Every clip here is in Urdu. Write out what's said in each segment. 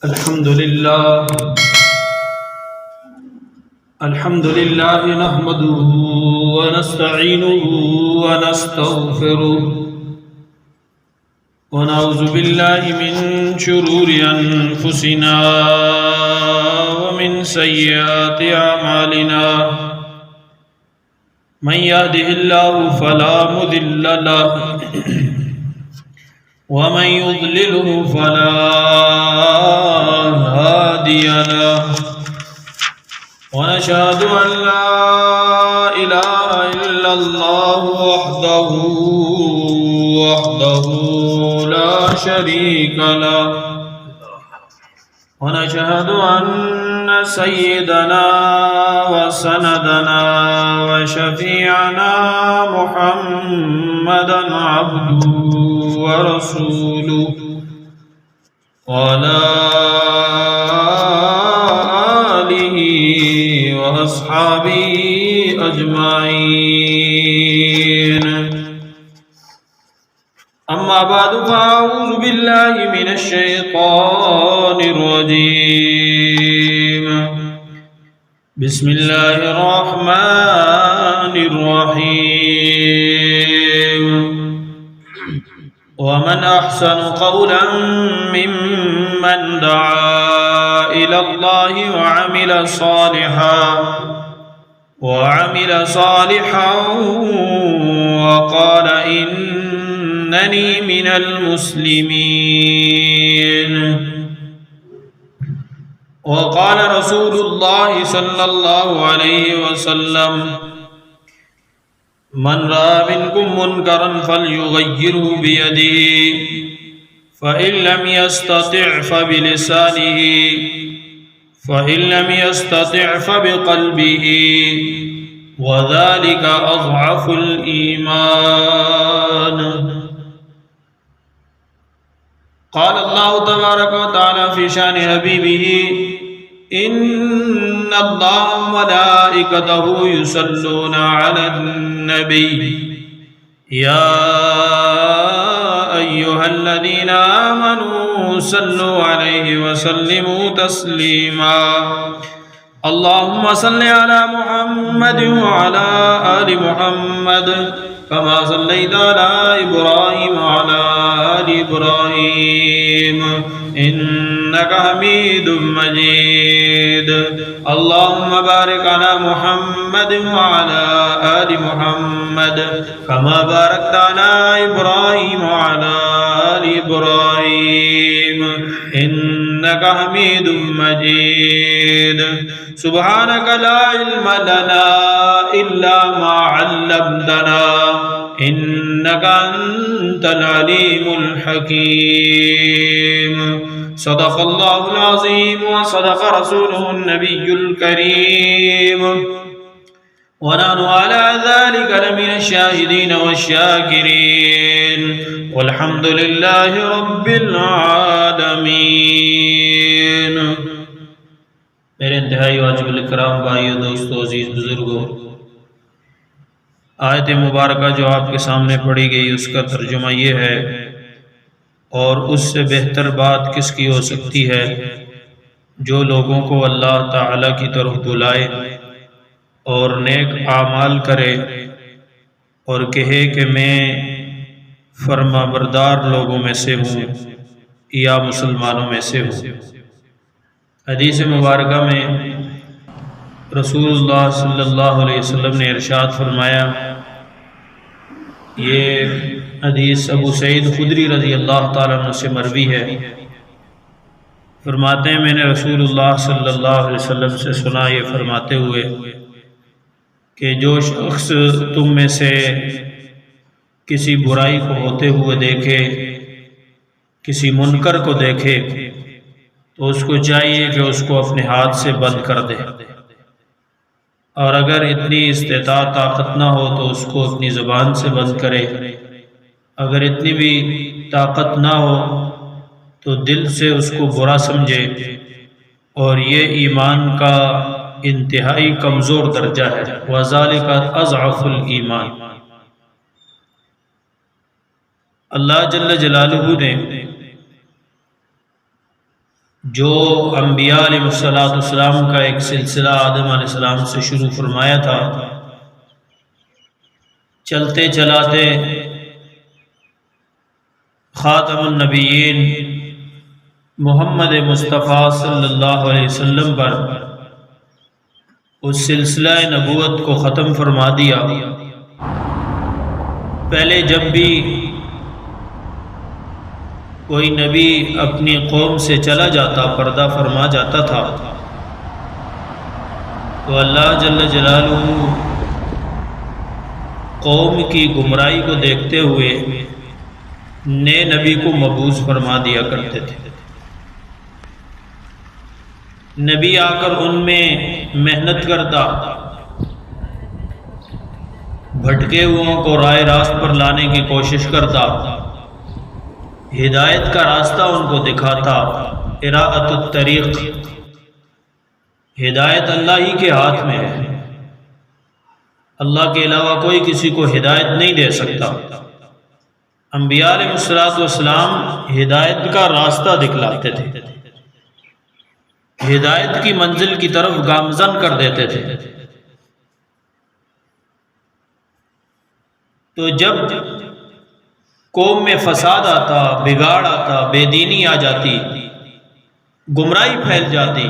الحمد لله نحمده ونستعينه ونستغفره ونعوذ بالله من شرور أنفسنا ومن سيئات أعمالنا من يهده الله فلا مضل له ومن يضلله فلا هادي له ونشهد أن لا إله إلا الله وحده لا شريك له ونشهد أن سيدنا وسندنا وشفيعنا محمدا عبده ورسوله وعلى آله وأصحابه أجمعين أما بعد فأعوذ بالله من الشيطان الرجيم بسم الله الرحمن الرحيم ومن أحسن قولا ممن دعا إلى الله وعمل صالحا وقال إنني من المسلمين وقال رسول الله صلى الله عليه وسلم من رأى منكم منكرا فليغيره بيده فإن لم يستطع فبلسانه فإن لم يستطع فبقلبه وذلك أضعف الإيمان قال الله تبارك وتعالى في شأن حبيبه إن الله وملائكته يصلون على النبي يا أيها الذين آمنوا صلوا عليه وسلموا تسليما اللهم صل على محمد وعلى آل محمد كما صليت على إبراهيم وعلى آل إبراهيم إنك حميد مجيد اللهم بارك على محمد وعلى آل محمد كما باركت على إبراهيم وعلى آل إبراهيم إنك حميد مجيد سبحانك لا علم لنا إلا ما علمتنا إنك أنت العليم الحكيم صدق الله العظيم وصدق رسوله النبي الكريم ونحن على ذلك لمن الشاهدين والشاكرين والحمد لله رب العالمين میرے انتہائی واجب الکرام بھائیو دوستو عزیز بزرگوں، آیت مبارکہ جو آپ کے سامنے پڑھی گئی اس کا ترجمہ یہ ہے، اور اس سے بہتر بات کس کی ہو سکتی ہے جو لوگوں کو اللہ تعالیٰ کی طرف بلائے اور نیک اعمال کرے اور کہے کہ میں فرما بردار لوگوں میں سے ہوں یا مسلمانوں میں سے ہوں۔ حدیث مبارکہ میں رسول اللہ صلی اللہ علیہ وسلم نے ارشاد فرمایا، یہ حدیث ابو سعید خدری رضی اللہ تعالیٰ عنہ سے مروی ہے، فرماتے ہیں میں نے رسول اللہ صلی اللہ علیہ وسلم سے سنا یہ فرماتے ہوئے کہ جو شخص تم میں سے کسی برائی کو ہوتے ہوئے دیکھے، کسی منکر کو دیکھے تو اس کو چاہیے کہ اس کو اپنے ہاتھ سے بند کر دے، اور اگر اتنی استطاعت طاقت نہ ہو تو اس کو اپنی زبان سے بند کرے، اگر اتنی بھی طاقت نہ ہو تو دل سے اس کو برا سمجھے، اور یہ ایمان کا انتہائی کمزور درجہ ہے، وَذَلِكَ أَضْعَفُ الْإِيمَانِ۔ اللہ جل جلالہ نے جو انبیاء علیہ السلام کا ایک سلسلہ آدم علیہ السلام سے شروع فرمایا تھا، چلتے چلاتے خاتم النبیین محمد مصطفیٰ صلی اللہ علیہ وسلم پر اس سلسلہ نبوت کو ختم فرما دیا۔ پہلے جب بھی کوئی نبی اپنی قوم سے چلا جاتا، پردہ فرما جاتا تھا، تو اللہ جل جلالہ قوم کی گمراہی کو دیکھتے ہوئے نئے نبی کو مبعوث فرما دیا کرتے تھے۔ نبی آ کر ان میں محنت کرتا، بھٹکے ہوئوں کو راہ راست پر لانے کی کوشش کرتا، ہدایت کا راستہ ان کو دکھاتا۔ اراءۃ الطریق، ہدایت اللہ ہی کے ہاتھ میں ہے، اللہ کے علاوہ کوئی کسی کو ہدایت نہیں دے سکتا۔ انبیاء علیہ السلام ہدایت کا راستہ دکھلاتے تھے، ہدایت کی منزل کی طرف گامزن کر دیتے تھے۔ تو جب قوم میں فساد آتا، بگاڑ آتا، بے دینی آ جاتی، گمراہی پھیل جاتی،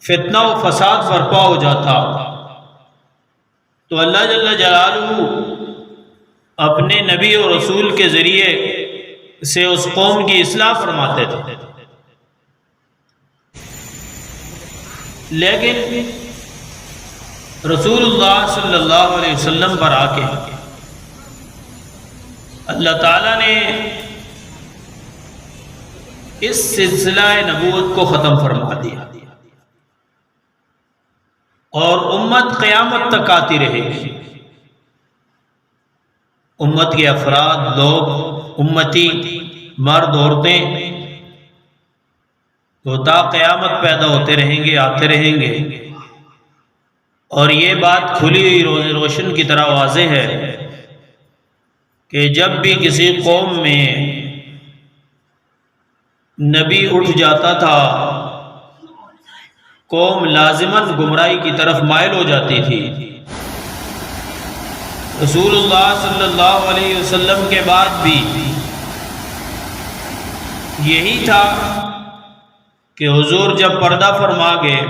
فتنہ و فساد برپا ہو جاتا، تو اللہ جل جلالہ اپنے نبی اور رسول کے ذریعے سے اس قوم کی اصلاح فرماتے تھے۔ لیکن رسول اللہ صلی اللہ علیہ وسلم پر آ کے اللہ تعالیٰ نے اس سلسلہ نبوت کو ختم فرما دیا، اور امت قیامت تک آتی رہے گی۔ امت کے افراد، لوگ، امتی، مرد، عورتیں تو تا قیامت پیدا ہوتے رہیں گے، آتے رہیں گے۔ اور یہ بات کھلی ہوئی روشن کی طرح واضح ہے کہ جب بھی کسی قوم میں نبی اٹھ جاتا تھا، قوم لازماً گمراہی کی طرف مائل ہو جاتی تھی۔ رسول اللہ صلی اللہ علیہ وسلم کے بعد بھی یہی تھا کہ حضور جب پردہ فرما گئے،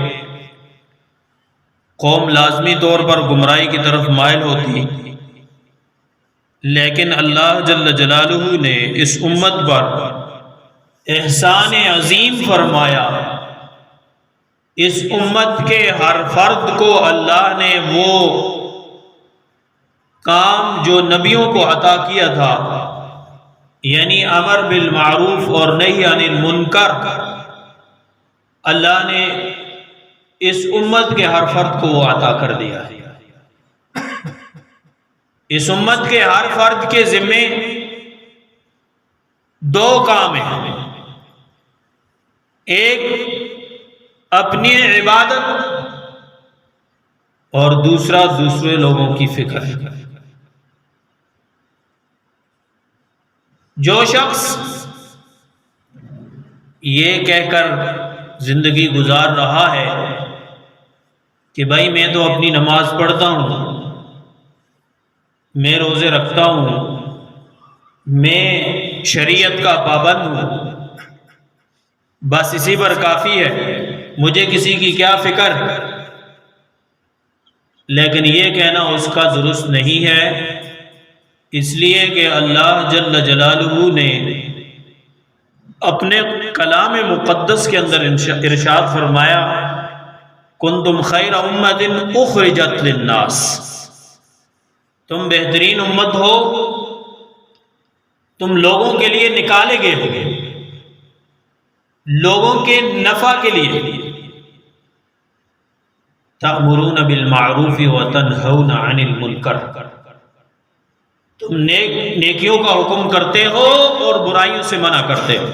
قوم لازمی طور پر گمراہی کی طرف مائل ہوتی، لیکن اللہ جل جلالہ نے اس امت پر احسان عظیم فرمایا۔ اس امت کے ہر فرد کو اللہ نے وہ کام جو نبیوں کو عطا کیا تھا، یعنی امر بالمعروف اور نہی عن المنکر، اللہ نے اس امت کے ہر فرد کو وہ عطا کر دیا ہے۔ اس امت کے ہر فرد کے ذمے دو کام ہیں، ایک اپنی عبادت اور دوسرا دوسرے لوگوں کی فکر۔ جو شخص یہ کہہ کر زندگی گزار رہا ہے کہ بھائی میں تو اپنی نماز پڑھتا ہوں، میں روزے رکھتا ہوں، میں شریعت کا پابند ہوں، بس اسی پر کافی ہے، مجھے کسی کی کیا فکر، لیکن یہ کہنا اس کا درست نہیں ہے، اس لیے کہ اللہ جل جلالہ نے اپنے کلام مقدس کے اندر ارشاد فرمایا، کنتم خیر امت اخرجت للناس، تم بہترین امت ہو، تم لوگوں کے لیے نکالے گئے ہو، لوگوں کے نفع کے لیے۔ تأمرون بالمعروف وتنہون عن المنکر، تم نیکیوں کا حکم کرتے ہو اور برائیوں سے منع کرتے ہو۔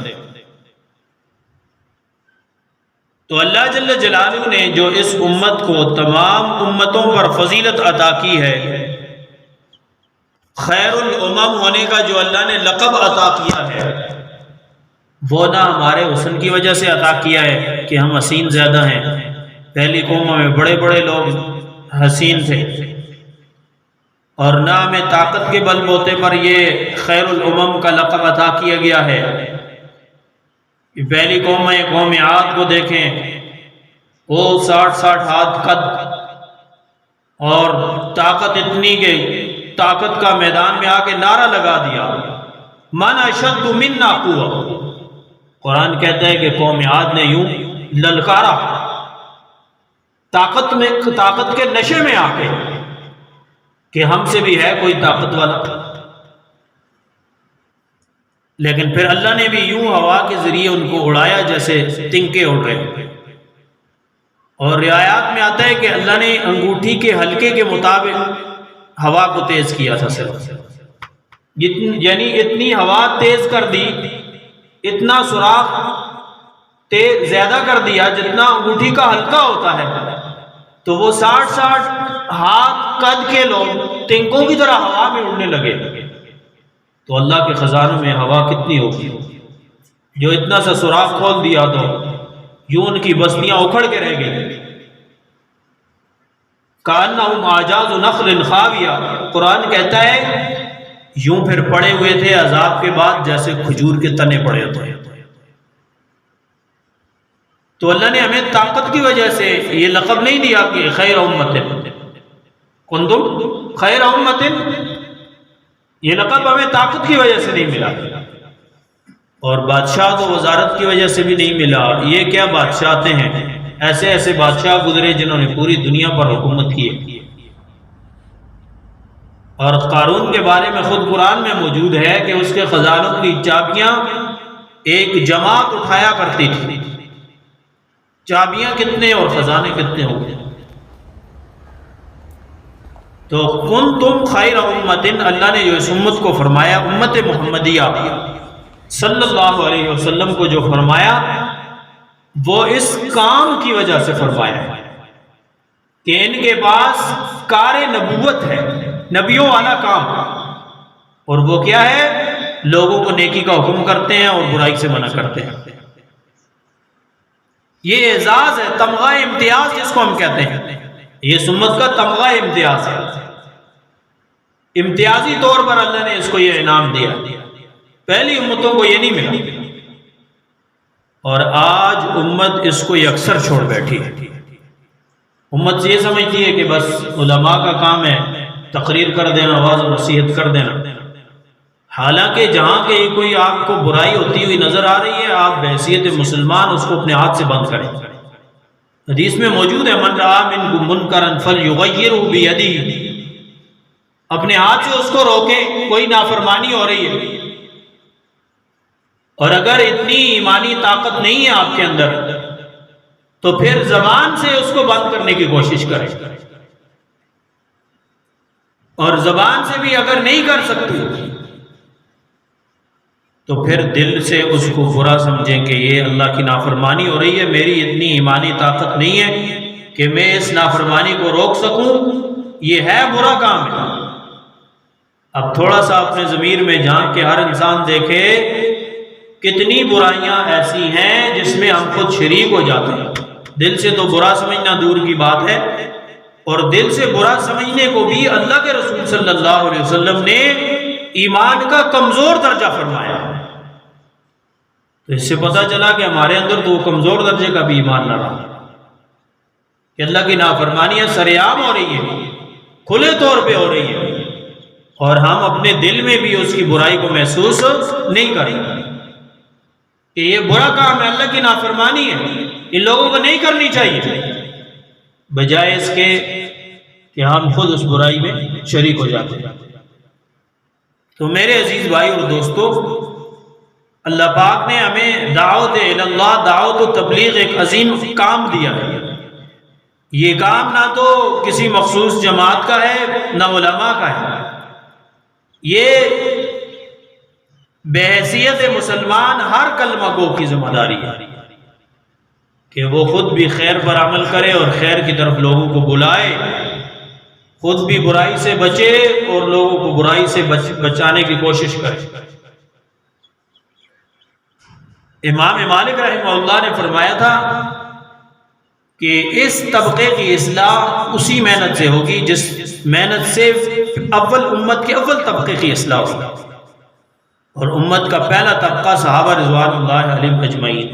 تو اللہ جل جلالہ نے جو اس امت کو تمام امتوں پر فضیلت عطا کی ہے، خیر الامم ہونے کا جو اللہ نے لقب عطا کیا ہے، وہ نہ ہمارے حسن کی وجہ سے عطا کیا ہے کہ ہم حسین زیادہ ہیں، پہلی قوموں میں بڑے بڑے لوگ حسین تھے، اور نہ ہمیں طاقت کے بل بوتے پر یہ خیر الامم کا لقب عطا کیا گیا ہے۔ پہلی قوم ہے قوم عاد کو دیکھیں، وہ 60 ہاتھ قد اور طاقت اتنی کہ طاقت کا میدان میں آ کے نعرہ لگا دیا، من اشد منا قوة۔ قرآن کہتا ہے کہ قوم عاد نے یوں للکارا طاقت کے نشے میں آ کے کہ ہم سے بھی ہے کوئی طاقت والا، لیکن پھر اللہ نے بھی یوں ہوا کے ذریعے ان کو اڑایا جیسے تنکے اڑ رہے۔ اور روایات میں آتا ہے کہ اللہ نے انگوٹھی کے حلقے کے مطابق ہوا کو تیز کیا تھا، صرف یعنی اتنی ہوا تیز کر دی، اتنا سوراخ زیادہ کر دیا جتنا انگوٹھی کا حلقہ ہوتا ہے، تو وہ 60 ہاتھ قد کے لوگ تنکوں کی طرح ہوا میں اڑنے لگے۔ تو اللہ کے خزانوں میں ہوا کتنی ہوگی، جو اتنا سا سوراخ کھول دیا تو یوں ان کی بستیاں اکھڑ کے رہ گئی۔ کأنہم اعجاز نخل خاویہ، قرآن کہتا ہے یوں پھر پڑے ہوئے تھے عذاب کے بعد جیسے کھجور کے تنے پڑے ہوتے ہیں۔ تو اللہ نے ہمیں طاقت کی وجہ سے یہ لقب نہیں دیا کہ خیر امت کنتم خیر امت، یہ لقب ہمیں طاقت کی وجہ سے نہیں ملا، اور بادشاہ تو وزارت کی وجہ سے بھی نہیں ملا۔ یہ کیا بادشاہتے ہیں، ایسے ایسے بادشاہ گزرے جنہوں نے پوری دنیا پر حکومت کی ہے۔ اور قارون کے بارے میں خود قرآن میں موجود ہے کہ اس کے خزانوں کی چابیاں ایک جماعت اٹھایا کرتی تھی۔ چابیاں کتنے اور خزانے کتنے ہو گئے۔ تو کنتم خیر امت، اللہ نے جو اس امت کو فرمایا، امت محمدیہ صلی اللہ علیہ وسلم کو جو فرمایا، وہ اس کام کی وجہ سے فرمایا ہے کہ ان کے پاس کار نبوت ہے، نبیوں والا کام، اور وہ کیا ہے، لوگوں کو نیکی کا حکم کرتے ہیں اور برائی سے منع کرتے ہیں۔ یہ اعزاز ہے، تمغہ امتیاز جس کو ہم کہتے ہیں، یہ سمت کا تمغہ امتیاز ہے، امتیازی طور پر اللہ نے اس کو یہ انعام دیا، پہلی امتوں کو یہ نہیں ملا، اور آج امت اس کو یکسر چھوڑ بیٹھی ہے۔ امت یہ سمجھتی ہے کہ بس علماء کا کام ہے تقریر کر دینا، واعظ و نصیحت کر دینا، حالانکہ جہاں کہیں کوئی آپ کو برائی ہوتی ہوئی نظر آ رہی ہے، آپ بحیثیت مسلمان اس کو اپنے ہاتھ سے بند کریں۔ حدیث میں موجود ہے من رأى منکم منکرا فلیغیرہ بیدہ، اپنے ہاتھ سے اس کو روکیں، کوئی نافرمانی ہو رہی ہے، اور اگر اتنی ایمانی طاقت نہیں ہے آپ کے اندر تو پھر زبان سے اس کو بند کرنے کی کوشش کریں، اور زبان سے بھی اگر نہیں کر سکتے تو پھر دل سے اس کو برا سمجھیں کہ یہ اللہ کی نافرمانی ہو رہی ہے، میری اتنی ایمانی طاقت نہیں ہے کہ میں اس نافرمانی کو روک سکوں، یہ ہے برا کام ہے۔ اب تھوڑا سا اپنے ضمیر میں جھانک کے ہر انسان دیکھے کتنی برائیاں ایسی ہیں جس میں ہم خود شریک ہو جاتے ہیں۔ دل سے تو برا سمجھنا دور کی بات ہے، اور دل سے برا سمجھنے کو بھی اللہ کے رسول صلی اللہ علیہ وسلم نے ایمان کا کمزور درجہ فرمایا۔ تو اس سے پتہ چلا کہ ہمارے اندر تو وہ کمزور درجے کا بھی ایمان نہ رہا، کہ اللہ کی نافرمانیاں سرعام ہو رہی ہیں، کھلے طور پہ ہو رہی ہیں، اور ہم اپنے دل میں بھی اس کی برائی کو محسوس نہیں کریں کہ یہ برا کام ہے، اللہ کی نافرمانی ہے، ان لوگوں کو نہیں کرنی چاہیے، بجائے اس کے کہ ہم خود اس برائی میں شریک ہو جاتے ہیں۔ تو میرے عزیز بھائی اور دوستو، اللہ پاک نے ہمیں دعوت اللہ، دعوت و تبلیغ ایک عظیم کام دیا ہے۔ یہ کام نہ تو کسی مخصوص جماعت کا ہے نہ علماء کا ہے، یہ بحیثیت مسلمان ہر کلمہ گو کی ذمہ داری ہے کہ وہ خود بھی خیر پر عمل کرے اور خیر کی طرف لوگوں کو بلائے، خود بھی برائی سے بچے اور لوگوں کو برائی سے بچانے کی کوشش کرے۔ امام مالک رحمہ اللہ نے فرمایا تھا کہ اس طبقے کی اصلاح اسی محنت سے ہوگی جس محنت سے اول امت کے اول طبقے کی اصلاح ہوگی، اور امت کا پہلا طبقہ صحابہ رضوان اللہ علیہم اجمعین،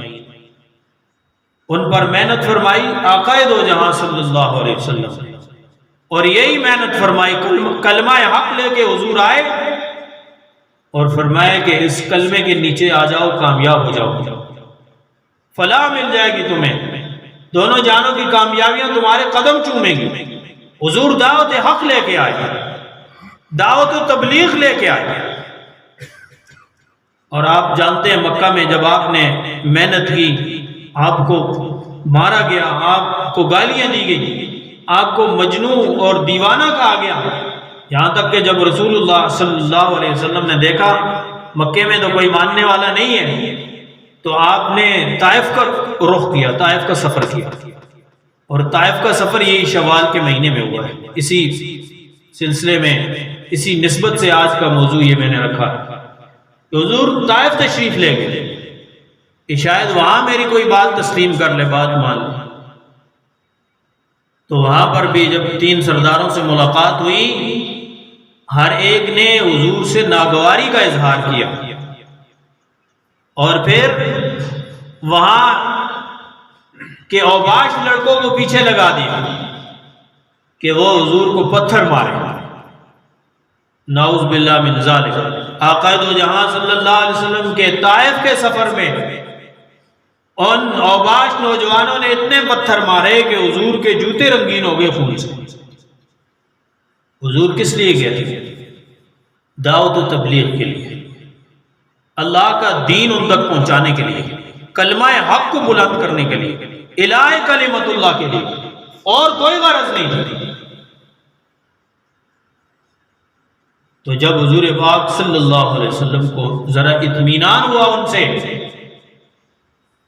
ان پر محنت فرمائی آقا دو جہاں صلی اللہ علیہ وسلم، اور یہی محنت فرمائی، کلمہ حق لے کے حضور آئے اور فرمایا کہ اس کلمے کے نیچے آ جاؤ، کامیاب ہو جاؤ، فلاح مل جائے گی تمہیں، دونوں جانوں کی کامیابیاں تمہارے قدم چومیں گی۔ حضور دعوت حق لے کے آئے، دعوت و تبلیغ لے کے آئے، اور آپ جانتے ہیں مکہ میں جب آپ نے محنت کی، آپ کو مارا گیا، آپ کو گالیاں دی گئی، آپ کو مجنون اور دیوانہ کہا گیا، یہاں تک کہ جب رسول اللہ صلی اللہ علیہ وسلم نے دیکھا مکے میں تو کوئی ماننے والا نہیں ہے، تو آپ نے طائف کا رخ کیا، طائف کا سفر کیا، اور طائف کا سفر یہی شوال کے مہینے میں ہوا ہے۔ اسی سلسلے میں، اسی نسبت سے آج کا موضوع یہ میں نے رکھا ہے کہ حضور طائف تشریف لے گئے کہ شاید وہاں میری کوئی بات تسلیم کر لے، بات مان لے، تو وہاں پر بھی جب 3 سرداروں سے ملاقات ہوئی، ہر ایک نے حضور سے ناگواری کا اظہار کیا، اور پھر وہاں کے اوباش لڑکوں کو پیچھے لگا دیا کہ وہ حضور کو پتھر مارے، نعوذ باللہ من ذالک۔ آقا دو جہاں صلی اللہ علیہ وسلم کے طائف کے سفر میں ان اوباش نوجوانوں نے اتنے پتھر مارے کہ حضور کے جوتے رنگین ہو گئے خون سے۔ حضور کس لیے گئے تھے؟ دعوت و تبلیغ کے لیے، اللہ کا دین ان تک پہنچانے کے لیے، کلمہ حق کو بلند کرنے کے لیے، الہ کلمت اللہ کے لیے، اور کوئی غرض نہیں تھی۔ تو جب حضور پاک صلی اللہ علیہ وسلم کو ذرا اطمینان ہوا ان سے،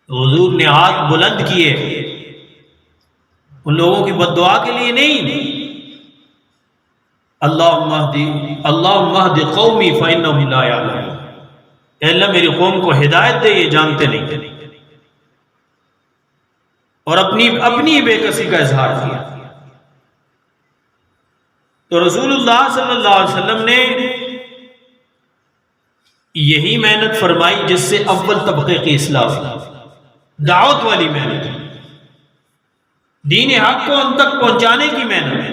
تو حضور نے ہاتھ بلند کیے، ان لوگوں کی بد دعا کے لیے نہیں، اللہم اہد قومی فإنہم لا یعلمون، اے اللہ میری قوم کو ہدایت دے، یہ جانتے نہیں، اور اپنی بے کسی کا اظہار کیا۔ تو رسول اللہ صلی اللہ علیہ وسلم نے یہی محنت فرمائی جس سے اول طبقے کی اصلاح ہوئی، دعوت والی محنت، دین حق کو ان تک پہنچانے کی محنت۔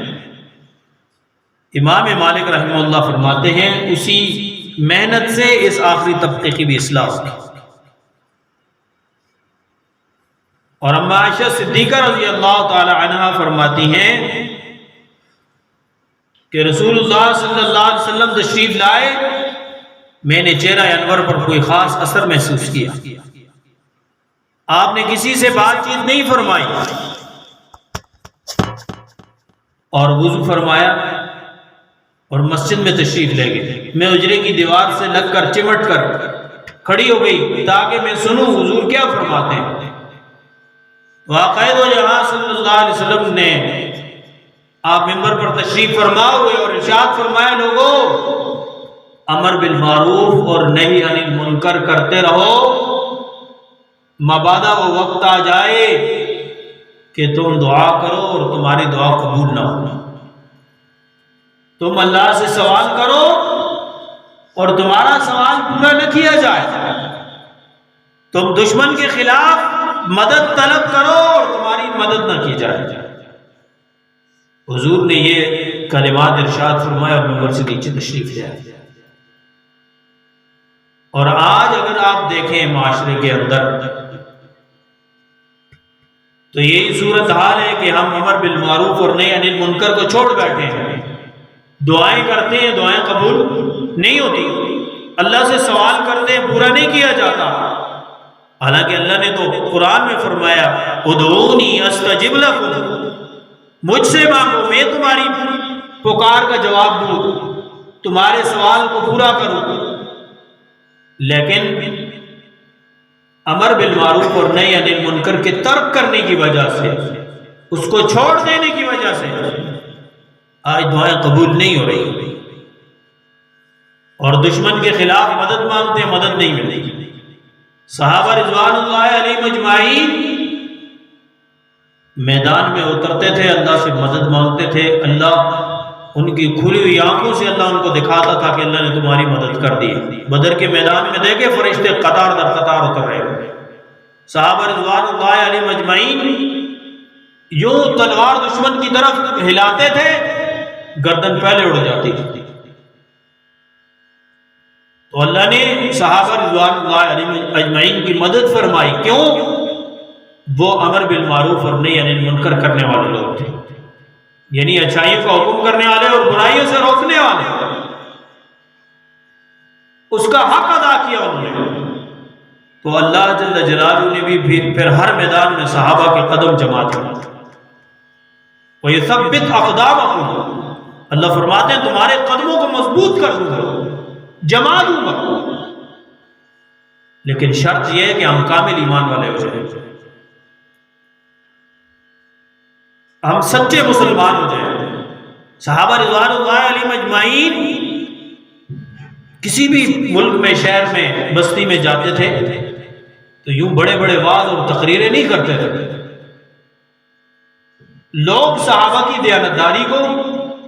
امام مالک رحمہ اللہ فرماتے ہیں اسی محنت سے اس آخری طبقے کی بھی اصلاح ہوئی۔ اور اما عائشہ صدیقہ رضی اللہ تعالی عنہا فرماتی ہیں کہ رسول اللہ صلی اللہ علیہ وسلم تشریف لائے، میں نے چہرہ انور پر کوئی خاص اثر محسوس کیا، آپ نے کسی سے بات چیت نہیں فرمائی، اور وضو فرمایا اور مسجد میں تشریف لے گئے۔ میں حجرے کی دیوار سے لگ کر چمٹ کر کھڑی ہو گئی تاکہ میں سنوں حضور کیا فرماتے ہیں۔ واقعہ دو جہاں صلی اللہ علیہ وسلم نے آپ ممبر پر تشریف فرما ہوئے اور ارشاد فرمایا، لوگوں امر بالمعروف اور نہی عن المنکر کرتے رہو، مبادا وہ وقت آ جائے کہ تم دعا کرو اور تمہاری دعا قبول نہ ہو، تم اللہ سے سوال کرو اور تمہارا سوال پورا نہ کیا جائے، تم دشمن کے خلاف مدد طلب کرو اور تمہاری مدد نہ کی جائے۔ حضور نے یہ کلمات ارشاد فرمایا اور ممبر سے نیچے تشریف لے آئے۔ اور آج اگر آپ دیکھیں معاشرے کے اندر تو یہی صورتحال ہے کہ ہم امر بالمعروف اور نہی عن المنکر کو چھوڑ بیٹھے ہیں، دعائیں کرتے ہیں، دعائیں قبول نہیں ہوتی، اللہ سے سوال کرتے ہیں، پورا نہیں کیا جاتا، حالانکہ اللہ نے تو قرآن میں فرمایا ادعونی استجب لکم، مجھ سے مانگو میں تمہاری پکار کا جواب دوں، تمہارے سوال کو پورا کروں۔ لیکن امر بالمعروف اور نہی عن المنکر کے ترک کرنے کی وجہ سے، اس کو چھوڑ دینے کی وجہ سے آج دعائیں قبول نہیں ہو رہی، اور دشمن کے خلاف مدد مانگتے ہیں، مدد نہیں ملتی۔ صحابہ رضوان اللہ علیہم اجمعین میدان میں اترتے تھے، اللہ سے مدد مانگتے تھے، اللہ ان کی کھلی ہوئی آنکھوں سے اللہ ان کو دکھاتا تھا کہ اللہ نے تمہاری مدد کر دی۔ بدر کے میدان میں دیکھے فرشتے قطار در قطار اتر رہے ہیں۔ صحابہ رضوان اللہ علیہم اجمعین یوں تلوار دشمن کی طرف ہلاتے تھے، گردن پہلے اڑ جاتی تھی۔ تو اللہ نے صحابہ رضوان اللہ علیہم اجمعین کی مدد فرمائی۔ کیوں؟ وہ امر بالمعروف اور نہی عن المنکر کرنے والے لوگ تھے، یعنی اچھائیوں کا حکم کرنے والے اور برائیوں سے روکنے والے۔ اس کا حق ادا کیا انہوں نے، تو اللہ جل جلالہ نے بھی پھر ہر میدان میں صحابہ کے قدم جما دیے۔ وَيُثَبِّتْ أَقْدَامَكُمْ، اللہ فرماتے ہیں تمہارے قدموں کو مضبوط کر دوں گا، جما دوں گا، لیکن شرط یہ ہے کہ ہم کامل ایمان والے ہو جائیں، ہم سچے مسلمان ہو جائیں۔ صحابہ رضوان اللہ علیہم اجمعین کسی بھی ملک میں، شہر میں، بستی میں جاتے تھے تو یوں بڑے بڑے وعظ اور تقریریں نہیں کرتے تھے۔ لوگ صحابہ کی دیانتداری کو،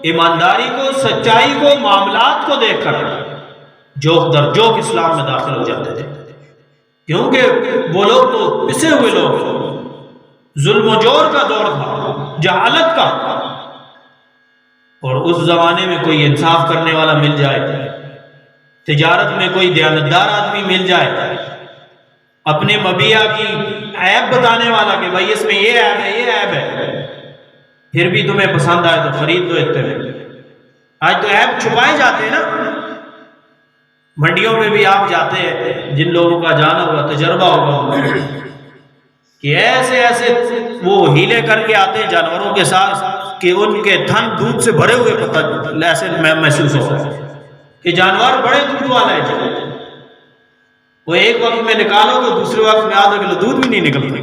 ایمانداری کو، سچائی کو، معاملات کو دیکھ کر جوک در جوک اسلام میں داخل ہو جاتے تھے، کیونکہ وہ لوگ تو پسے ہوئے لوگ، ظلم و جور کا دور تھا، جہالت کا، اور اس زمانے میں کوئی انصاف کرنے والا مل جائے، تجارت میں کوئی دیانتدار آدمی مل جائے، اپنے مبیع کی عیب بتانے والا کہ بھائی اس میں یہ عیب ہے، یہ عیب ہے، پھر بھی تمہیں پسند آئے تو خرید دو اتنے میں۔ آج تو عیب چھپائے جاتے ہیں نا، منڈیوں میں بھی آپ جاتے ہیں، جن لوگوں کا جانا ہوا تجربہ ہوگا کہ ایسے ایسے وہ ہیلے کر کے آتے ہیں جانوروں کے ساتھ کہ ان کے تھن دودھ سے بھرے ہوئے پتہ ایسے محسوس ہوتا ہے کہ جانور بڑے دودھ والا ہے، وہ ایک وقت میں نکالو تو دوسرے وقت میں آدھا کلو دودھ بھی نہیں نکلتا،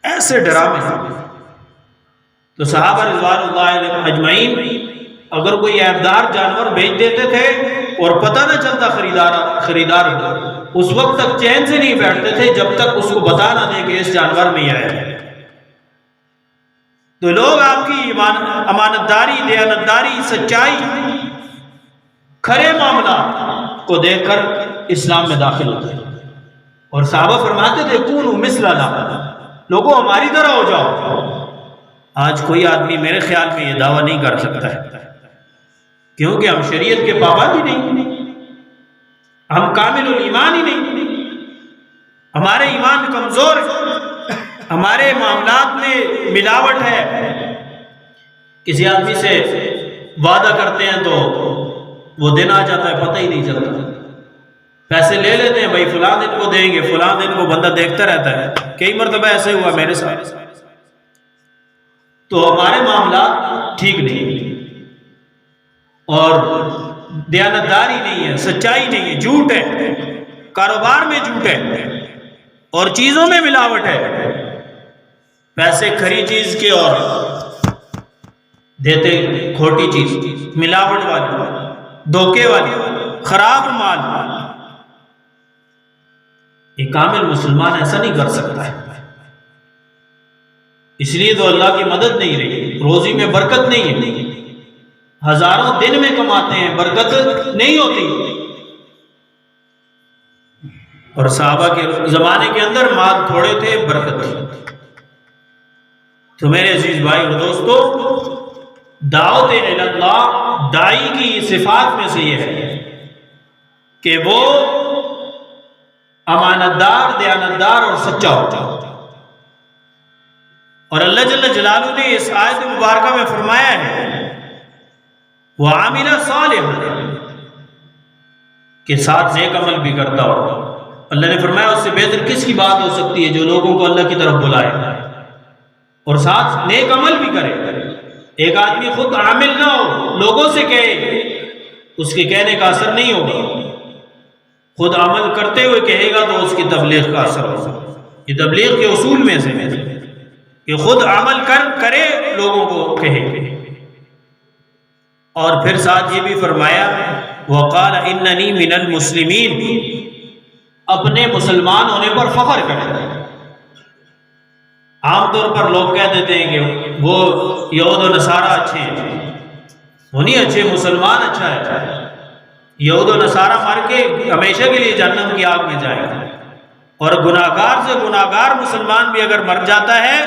ایسے ڈرامے۔ تو صحابہ رضوان اللہ علیہم اجمعین اگر کوئی عیبدار جانور بیچ دیتے تھے اور پتہ نہ چلتا خریدار اس وقت تک چین سے نہیں بیٹھتے تھے جب تک اس کو بتا نہ دیں کہ اس جانور میں یہ ہے۔ تو لوگ آپ کی امانتداری، دیانتداری، سچائی، کھرے معاملات کو دیکھ کر اسلام میں داخل ہوتے ہیں، اور صحابہ فرماتے تھے کونوا مثلنا، لوگوں ہماری طرح ہو جاؤ۔ آج کوئی آدمی میرے خیال میں یہ دعویٰ نہیں کر سکتا ہے، کیونکہ ہم شریعت کے پابند ہی نہیں، ہم کامل الایمان ہی نہیں، ہمارے ایمان کمزور ہے، ہمارے معاملات میں ملاوٹ ہے۔ کسی آدمی سے وعدہ کرتے ہیں تو وہ دن آ جاتا ہے پتہ ہی نہیں چلتا، پیسے لے لیتے ہیں، بھائی فلاں دن کو دیں گے، فلاں دن کو بندہ دیکھتا رہتا ہے، کئی مرتبہ ایسے ہوا میرے ساتھ۔ تو ہمارے معاملات ٹھیک نہیں، اور دیانتداری نہیں ہے، سچائی نہیں ہے، جھوٹ ہے، کاروبار میں جھوٹ ہے اور چیزوں میں ملاوٹ ہے، پیسے کھری چیز کے اور دیتے کھوٹی چیز، ملاوٹ والی، دھوکے والی، خراب مال۔ ایک کامل مسلمان ایسا نہیں کر سکتا ہے، اس لیے تو اللہ کی مدد نہیں رہی، روزی میں برکت نہیں ہے، ہزاروں دن میں کماتے ہیں، برکت نہیں ہوتی۔ اور صحابہ کے زمانے کے اندر مال تھوڑے تھے، برکت تھی۔ تو میرے عزیز بھائی اور دوستو، دعوت اللہ دائی کی صفات میں سے یہ ہے کہ وہ امانتدار، دیانتدار اور سچا ہوتا ہے۔ اور اللہ جل جلالہ نے اس آیت مبارکہ میں فرمایا ہے وَعَامِلَ صَالِحًا، کے ساتھ نیک عمل بھی کرتا ہو۔ اللہ نے فرمایا اس سے بہتر کس کی بات ہو سکتی ہے جو لوگوں کو اللہ کی طرف بلائے اور ساتھ نیک عمل بھی کرے۔ ایک آدمی خود عامل نہ ہو، لوگوں سے کہے، اس کے کہنے کا اثر نہیں ہوگا، خود عمل کرتے ہوئے کہے گا تو اس کی تبلیغ کا اثر ہوگا۔ یہ تبلیغ کے اصول میں سے ہے کہ خود عمل کرے، لوگوں کو کہے۔ اور پھر ساتھ یہ بھی فرمایا وَقَالَ إِنَّنِي مِنَ الْمُسْلِمِينَ، اپنے مسلمان ہونے پر فخر کرے۔ عام طور پر لوگ کہہ دیتے ہیں کہ وہ یہود و نصارہ اچھے ہیں، وہ نہیں اچھے، مسلمان اچھا ہے۔ یہود و نصارہ مر کے ہمیشہ کے لیے جہنم کی آگ میں جائے گا، اور گناہگار سے گناہگار مسلمان بھی اگر مر جاتا ہے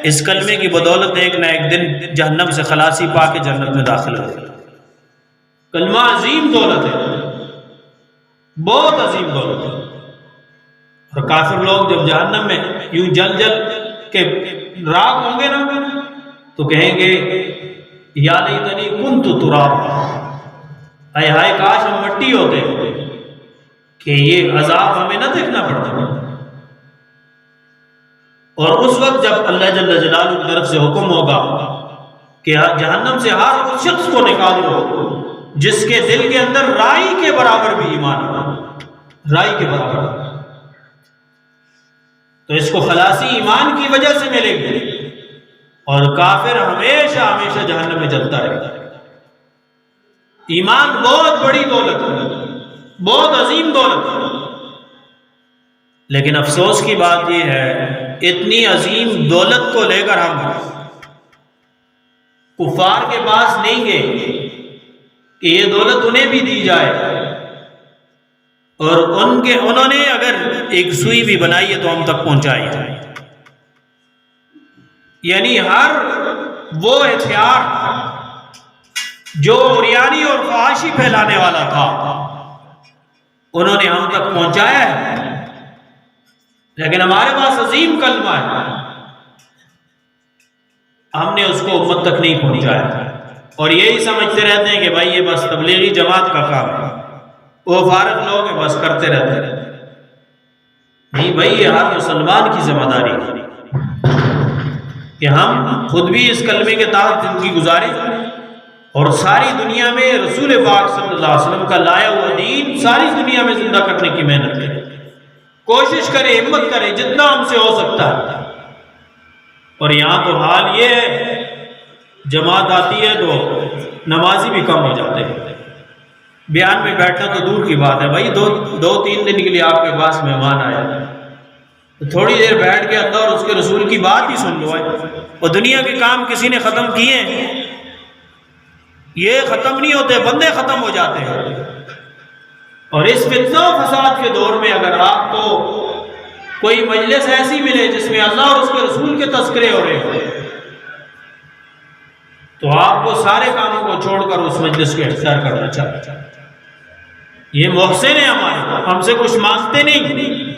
اس کلمے کی بدولت ایک نہ ایک دن جہنم سے خلاصی پا کے جنت میں داخل ہوگا۔ کلمہ عظیم دولت ہے، بہت عظیم دولت ہے۔ اور کافر لوگ جب جہنم میں یوں جل جل کے راکھ ہوں گے نا تو کہیں گے یا لیتنی کنت ترابا، اے ہائے کاش ہم مٹی ہوتے کہ یہ عذاب ہمیں نہ دیکھنا پڑتا۔ اور اس وقت جب اللہ جل جلالہ کی طرف سے حکم ہوگا کہ جہنم سے ہر اس شخص کو نکال دو جس کے دل کے اندر رائی کے برابر بھی ایمان ہو، رائی کے برابر، تو اس کو خلاصی ایمان کی وجہ سے ملے گی، اور کافر ہمیشہ ہمیشہ جہنم میں جلتا رہے گا۔ ایمان بہت بڑی دولت ہے، بہت عظیم دولت ہے، لیکن افسوس کی بات یہ ہے اتنی عظیم دولت کو لے کر ہم کفار کے پاس نہیں گئے کہ یہ دولت انہیں بھی دی جائے، اور انہوں نے اگر ایک سوئی بھی بنائی ہے تو ہم تک پہنچائی جائے۔ یعنی ہر وہ ہتھیار جو عریانی اور فحاشی پھیلانے والا تھا انہوں نے ہم تک پہنچایا ہے، لیکن ہمارے پاس عظیم کلمہ ہے، ہم نے اس کو امت تک نہیں پہنچایا، اور یہی سمجھتے رہتے ہیں کہ بھائی یہ بس تبلیغی جماعت کا کام ہے، وہ فارغ لوگ ہیں بس کرتے رہتے ہیں۔ نہیں بھائی، یہ ہر مسلمان کی ذمہ داری ہے کہ ہم خود بھی اس کلمے کے تحت زندگی گزاریں، اور ساری دنیا میں رسول پاک صلی اللہ علیہ وسلم کا لایا ہوا دین ساری دنیا میں زندہ کرنے کی محنت کریں، کوشش کریں، ہمت کریں جتنا ہم سے ہو سکتا ہے۔ اور یہاں تو حال یہ ہے جماعت آتی ہے تو نمازی بھی کم ہو جاتے ہیں، بیان میں بیٹھنا تو دور کی بات ہے، بھائی دو تین دن کے لیے آپ کے پاس مہمان آیا تو تھوڑی دیر بیٹھ کے اللہ اور اس کے رسول کی بات ہی سن لو ہے۔ اور دنیا کے کام کسی نے ختم کیے ہیں، یہ ختم نہیں ہوتے، بندے ختم ہو جاتے ہیں۔ اور اس فتنہ و فساد کے دور میں اگر آپ کو کوئی مجلس ایسی ملے جس میں اللہ اور اس کے رسول کے تذکرے ہو رہے ہو تو آپ کو سارے کاموں کو چھوڑ کر اس مجلس کو اختیار کرنا چاہیے۔ یہ محسن ہے ہمارے، ہم سے کچھ مانگتے نہیں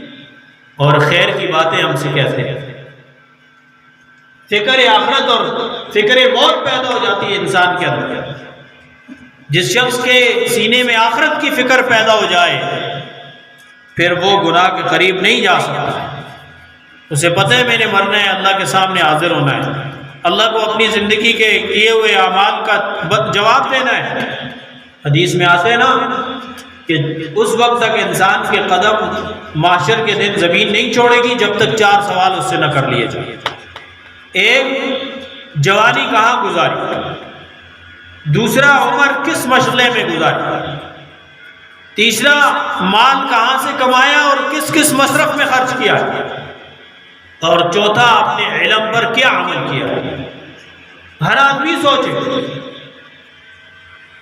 اور خیر کی باتیں ہم سے کہتے ہیں۔ فکر آخرت اور فکر موت پیدا ہو جاتی ہے انسان کے اندر۔ جس شخص کے سینے میں آخرت کی فکر پیدا ہو جائے پھر وہ گناہ کے قریب نہیں جا سکتا، اسے پتہ ہے میں نے مرنا ہے، اللہ کے سامنے حاضر ہونا ہے، اللہ کو اپنی زندگی کے کیے ہوئے اعمال کا جواب دینا ہے۔ حدیث میں آتے ہیں نا کہ اس وقت تک انسان کے قدم محشر کے دن زمین نہیں چھوڑے گی جب تک 4 سوال اس سے نہ کر لیے جائیں۔ ایک، جوانی کہاں گزاری، دوسرا عمر کس مشغلے میں گزاری، تیسرا مال کہاں سے کمایا اور کس کس مصرف میں خرچ کیا، اور چوتھا اپنے علم پر کیا عمل کیا۔ ہر آدمی سوچے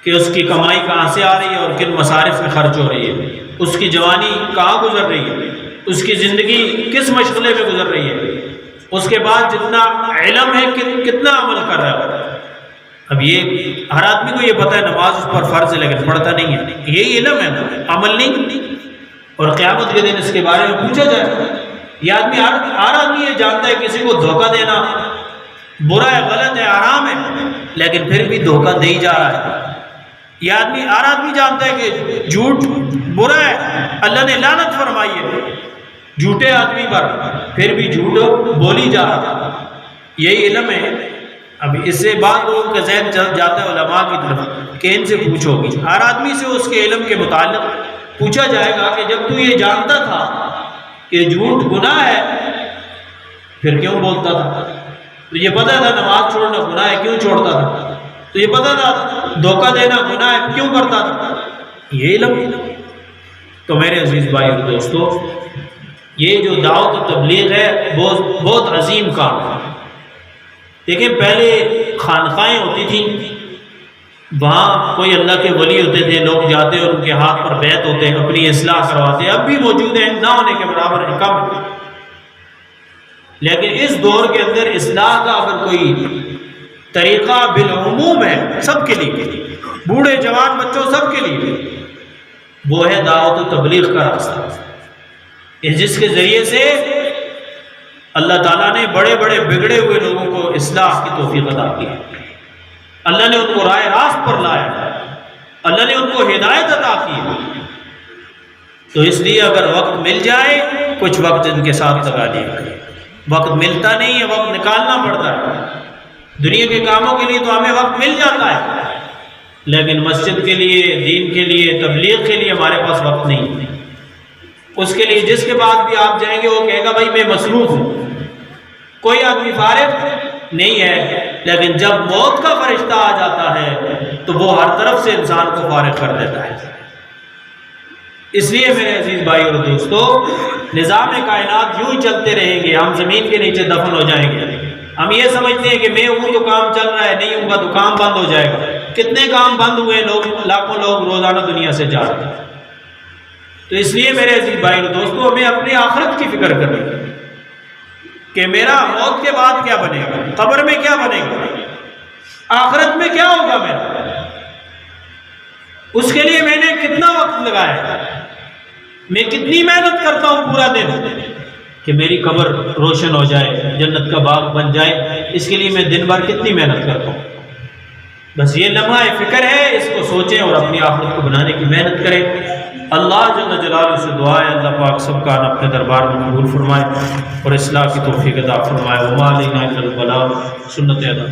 کہ اس کی کمائی کہاں سے آ رہی ہے اور کن مصارف میں خرچ ہو رہی ہے، اس کی جوانی کہاں گزر رہی ہے، اس کی زندگی کس مشغلے میں گزر رہی ہے، اس کے بعد جتنا علم ہے کتنا عمل کر رہا ہے۔ اب یہ ہر آدمی کو یہ پتہ ہے نماز اس پر فرض ہے لیکن پڑھتا نہیں ہے، یہی علم ہے، عمل نہیں۔ اور قیامت کے دن اس کے بارے میں پوچھا جائے۔ یہ آدمی ہر آدمی یہ جانتا ہے کسی کو دھوکہ دینا برا ہے، غلط ہے، حرام ہے، لیکن پھر بھی دھوکہ دے ہی جا رہا ہے۔ یہ آدمی ہر آدمی جانتا ہے کہ جھوٹ برا ہے، اللہ نے لعنت فرمائی ہے جھوٹے آدمی پر، پھر بھی جھوٹ بولی جا رہا ہے۔ یہی علم ہے۔ اب اس سے بعض لوگوں کا ذہن چل جاتا ہے علماء کی طرف کہ ان سے پوچھو گی، ہر آدمی سے اس کے علم کے متعلق پوچھا جائے گا کہ جب تو یہ جانتا تھا کہ جھوٹ گناہ ہے پھر کیوں بولتا تھا؟ تو یہ پتہ تھا نماز چھوڑنا گناہ ہے، کیوں چھوڑتا تھا؟ تو یہ پتہ تھا دھوکہ دینا گناہ ہے، کیوں کرتا تھا؟ یہ علم۔ تو میرے عزیز بھائی اور دوستو، یہ جو دعوت و تبلیغ ہے بہت عظیم کام ہے۔ دیکھیں پہلے خانقاہیں ہوتی تھیں، وہاں کوئی اللہ کے ولی ہوتے تھے، لوگ جاتے اور ان کے ہاتھ پر بیعت ہوتے، اپنی اصلاح کرواتے، اب بھی موجود ہیں، نہ ہونے کے برابر ہے، کم ہے۔ لیکن اس دور کے اندر اصلاح کا اگر کوئی طریقہ بالعموم ہے، سب کے لیے، بوڑھے جوان بچوں سب کے لیے، وہ ہے دعوت و تبلیغ کا راستہ، جس کے ذریعے سے اللہ تعالیٰ نے بڑے بڑے بگڑے ہوئے لوگوں کو اصلاح کی توفیق عطا کی، اللہ نے ان کو راہ راست پر لایا، اللہ نے ان کو ہدایت عطا کی۔ تو اس لیے اگر وقت مل جائے، کچھ وقت ان کے ساتھ لگا لیا کرے۔ وقت ملتا نہیں ہے، وقت نکالنا پڑتا ہے۔ دنیا کے کاموں کے لیے تو ہمیں وقت مل جاتا ہے، لیکن مسجد کے لیے، دین کے لیے، تبلیغ کے لیے ہمارے پاس وقت نہیں ہے۔ اس کے لیے جس کے بعد بھی آپ جائیں گے وہ کہے گا بھائی میں مصروف ہوں، کوئی آدمی فارغ نہیں ہے۔ لیکن جب موت کا فرشتہ آ جاتا ہے تو وہ ہر طرف سے انسان کو فارغ کر دیتا ہے۔ اس لیے میرے عزیز بھائی اور دوستو، نظام کائنات یوں ہی چلتے رہیں گے، ہم زمین کے نیچے دفن ہو جائیں گے۔ ہم یہ سمجھتے ہیں کہ میں ہوں تو کام چل رہا ہے، نہیں ہوں گا تو کام بند ہو جائے گا۔ کتنے کام بند ہوئے، لاکھوں لوگ روزانہ دنیا سے جا رہے ہیں۔ تو اس لیے میرے عزیز بھائی اور دوستو، ہمیں اپنی آخرت کی فکر کرنی ہے کہ میرا موت کے بعد کیا بنے گا، قبر میں کیا بنے گا، آخرت میں کیا ہوگا میرا، اس کے لیے میں نے کتنا وقت لگایا ہے، میں کتنی محنت کرتا ہوں پورا دن کہ میری قبر روشن ہو جائے، جنت کا باغ بن جائے۔ اس کے لیے میں دن بھر کتنی محنت کرتا ہوں۔ بس یہ لمحہ فکر ہے، اس کو سوچیں اور اپنی آخرت کو بنانے کی محنت کریں۔ اللہ جل جلالہ سے دعا ہے اللہ پاک سب کا اپنے دربار میں قبول فرمائے اور اصلاح کی توفیق عطا فرمائے۔ وما علینا الا البلاغ، سنت ادا